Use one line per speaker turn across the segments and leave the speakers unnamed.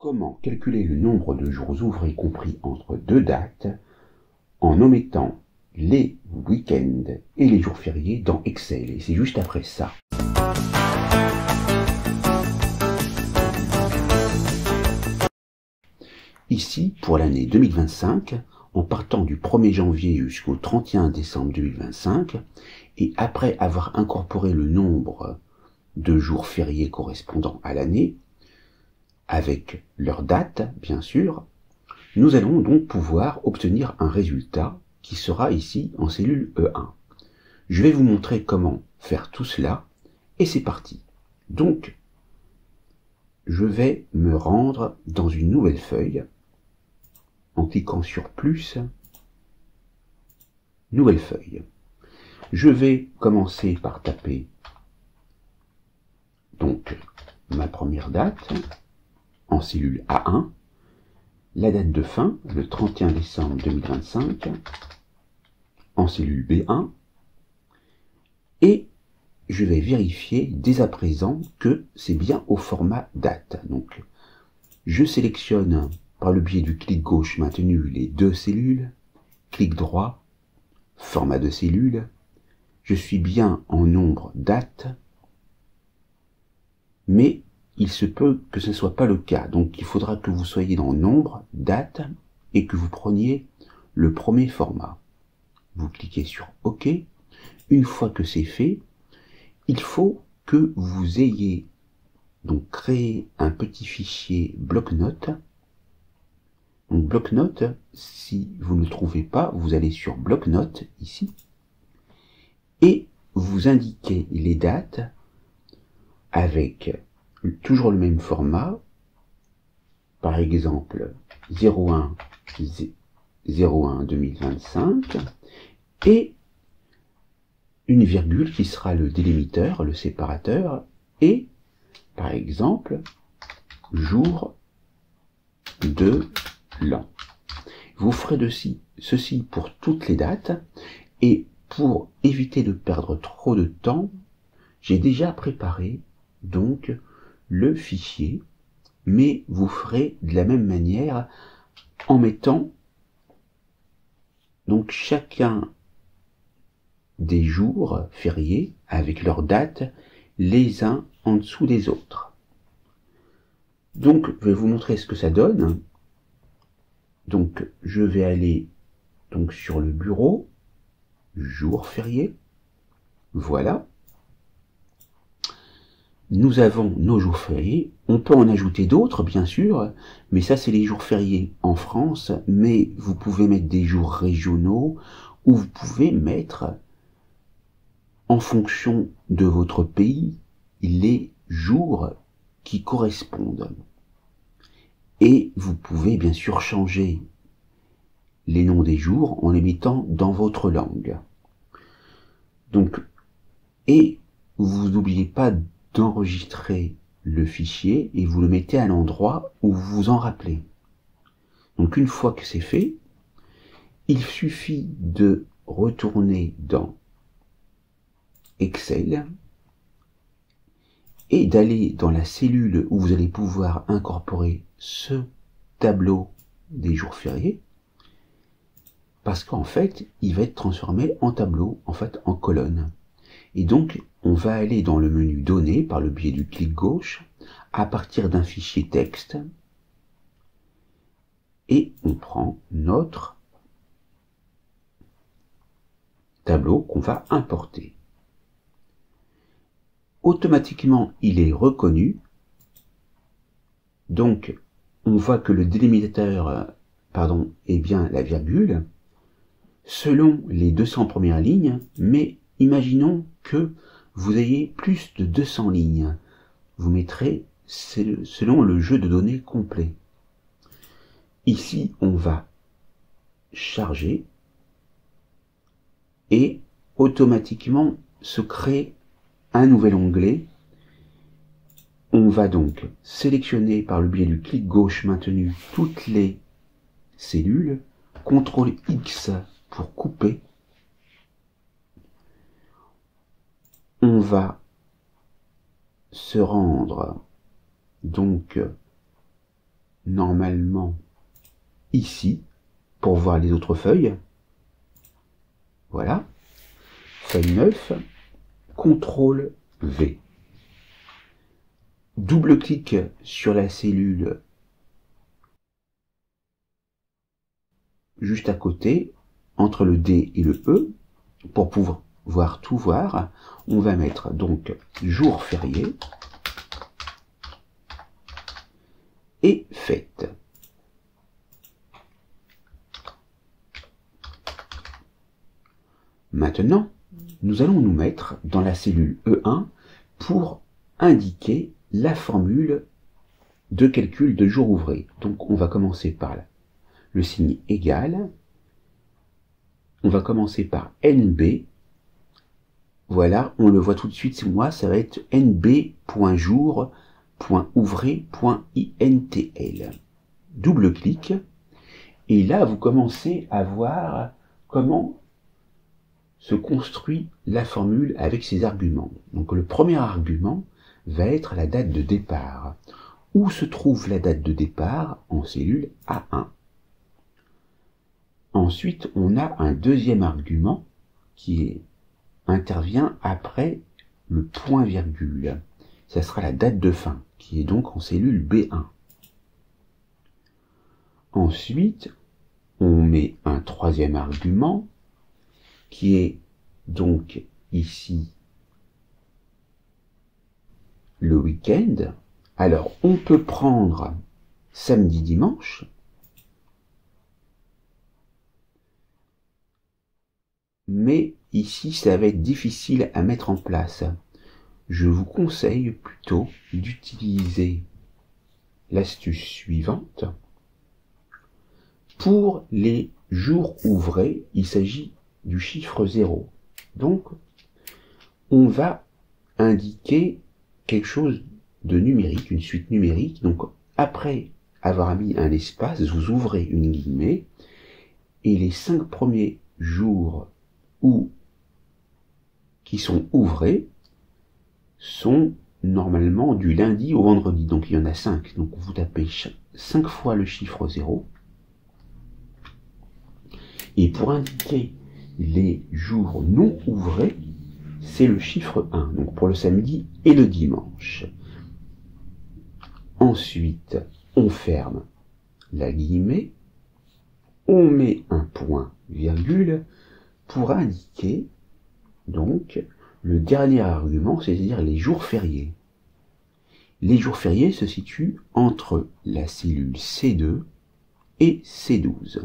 Comment calculer le nombre de jours ouvrés compris entre deux dates en omettant les week-ends et les jours fériés dans Excel? Et c'est juste après ça. Ici, pour l'année 2025, en partant du 1er janvier jusqu'au 31 décembre 2025, et après avoir incorporé le nombre de jours fériés correspondant à l'année, avec leur date, bien sûr, nous allons donc pouvoir obtenir un résultat qui sera ici en cellule E1. Je vais vous montrer comment faire tout cela, et c'est parti. Donc, je vais me rendre dans une nouvelle feuille, en cliquant sur plus, nouvelle feuille. Je vais commencer par taper donc ma première date en cellule A1, la date de fin, le 31 décembre 2025, en cellule B1, et je vais vérifier dès à présent que c'est bien au format date. Donc, je sélectionne par le biais du clic gauche maintenu les deux cellules, clic droit, format de cellule, je suis bien en nombre date, mais il se peut que ce ne soit pas le cas. Donc il faudra que vous soyez dans nombre, date, et que vous preniez le premier format. Vous cliquez sur OK. Une fois que c'est fait, il faut que vous ayez donc créé un petit fichier bloc-notes. Donc bloc-notes, si vous ne le trouvez pas, vous allez sur bloc-notes ici, et vous indiquez les dates avec toujours le même format, par exemple 01 01 2025, et une virgule qui sera le délimiteur, le séparateur, et par exemple jour de l'an. Vous ferez ceci pour toutes les dates, et pour éviter de perdre trop de temps, j'ai déjà préparé donc le fichier, mais vous ferez de la même manière en mettant donc chacun des jours fériés avec leurs dates les uns en dessous des autres. Donc je vais vous montrer ce que ça donne. Donc je vais aller donc sur le bureau, jour férié, voilà. Nous avons nos jours fériés, on peut en ajouter d'autres bien sûr, mais ça c'est les jours fériés en France, mais vous pouvez mettre des jours régionaux, ou vous pouvez mettre, en fonction de votre pays, les jours qui correspondent. Et vous pouvez bien sûr changer les noms des jours en les mettant dans votre langue. Donc, et vous n'oubliez pas d'enregistrer le fichier et vous le mettez à l'endroit où vous vous en rappelez. Donc une fois que c'est fait, il suffit de retourner dans Excel et d'aller dans la cellule où vous allez pouvoir incorporer ce tableau des jours fériés, parce qu'en fait, il va être transformé en tableau, en fait en colonne. Et donc, on va aller dans le menu Données par le biais du clic gauche, à partir d'un fichier texte, et on prend notre tableau qu'on va importer. Automatiquement, il est reconnu, donc on voit que le délimitateur, est bien la virgule, selon les 200 premières lignes, mais imaginons que vous ayez plus de 200 lignes. Vous mettrez selon le jeu de données complet. Ici, on va charger et automatiquement se crée un nouvel onglet. On va donc sélectionner par le biais du clic gauche maintenu toutes les cellules, CTRL X pour couper. On va se rendre donc normalement ici pour voir les autres feuilles. Voilà. Feuille 9, CTRL V. Double-clic sur la cellule juste à côté, entre le D et le E, pour pouvoir tout voir. On va mettre donc jour férié et fête. Maintenant, nous allons nous mettre dans la cellule E1 pour indiquer la formule de calcul de jour ouvré. Donc on va commencer par le signe égal. On va commencer par NB. Voilà, on le voit tout de suite, moi ça va être nb.jour.ouvré.intl. Double-clic. Et là, vous commencez à voir comment se construit la formule avec ses arguments. Donc le premier argument va être la date de départ. Où se trouve la date de départ? En cellule A1. Ensuite, on a un deuxième argument qui intervient après le point-virgule. Ça sera la date de fin, qui est donc en cellule B1. Ensuite, on met un troisième argument qui est donc ici le week-end. Alors, on peut prendre samedi, dimanche, mais ici, ça va être difficile à mettre en place. Je vous conseille plutôt d'utiliser l'astuce suivante. Pour les jours ouvrés, il s'agit du chiffre 0. Donc, on va indiquer quelque chose de numérique, une suite numérique. Donc, après avoir mis un espace, vous ouvrez une guillemets, et les 5 premiers jours qui sont ouvrés sont normalement du lundi au vendredi. Donc, il y en a 5. Donc, vous tapez 5 fois le chiffre 0. Et pour indiquer les jours non ouvrés, c'est le chiffre 1, donc pour le samedi et le dimanche. Ensuite, on ferme la guillemets, on met un point virgule pour indiquer donc le dernier argument, c'est-à-dire les jours fériés. Les jours fériés se situent entre la cellule C2 et C12.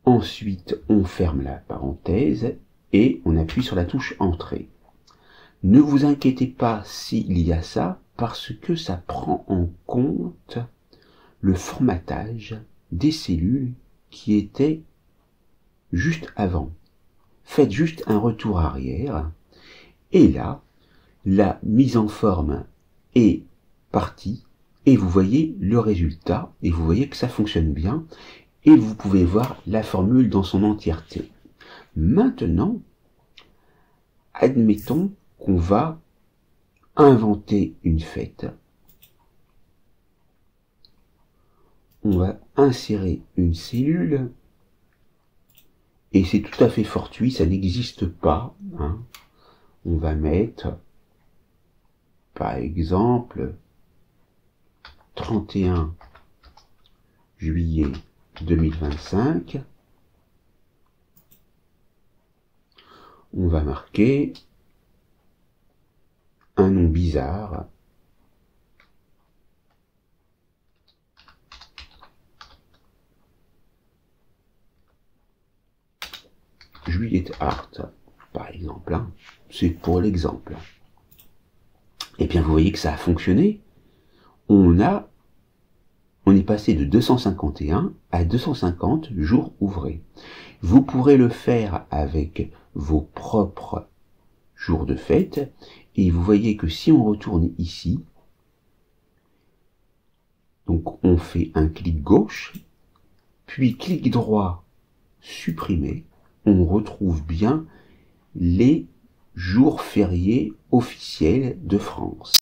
Ensuite, on ferme la parenthèse et on appuie sur la touche Entrée. Ne vous inquiétez pas s'il y a ça, parce que ça prend en compte le formatage des cellules qui étaient juste avant. Faites juste un retour arrière, et là, la mise en forme est partie, et vous voyez le résultat, et vous voyez que ça fonctionne bien, et vous pouvez voir la formule dans son entièreté. Maintenant, admettons qu'on va inventer une fête. On va insérer une cellule, et c'est tout à fait fortuit, ça n'existe pas. On va mettre, par exemple, 31 juillet 2025. On va marquer un nom bizarre. Juliette Art, par exemple. C'est pour l'exemple. Et bien vous voyez que ça a fonctionné. On est passé de 251 à 250 jours ouvrés. Vous pourrez le faire avec vos propres jours de fête, et vous voyez que si on retourne ici, donc on fait un clic gauche, puis clic droit, supprimer, on retrouve bien les jours fériés officiels de France.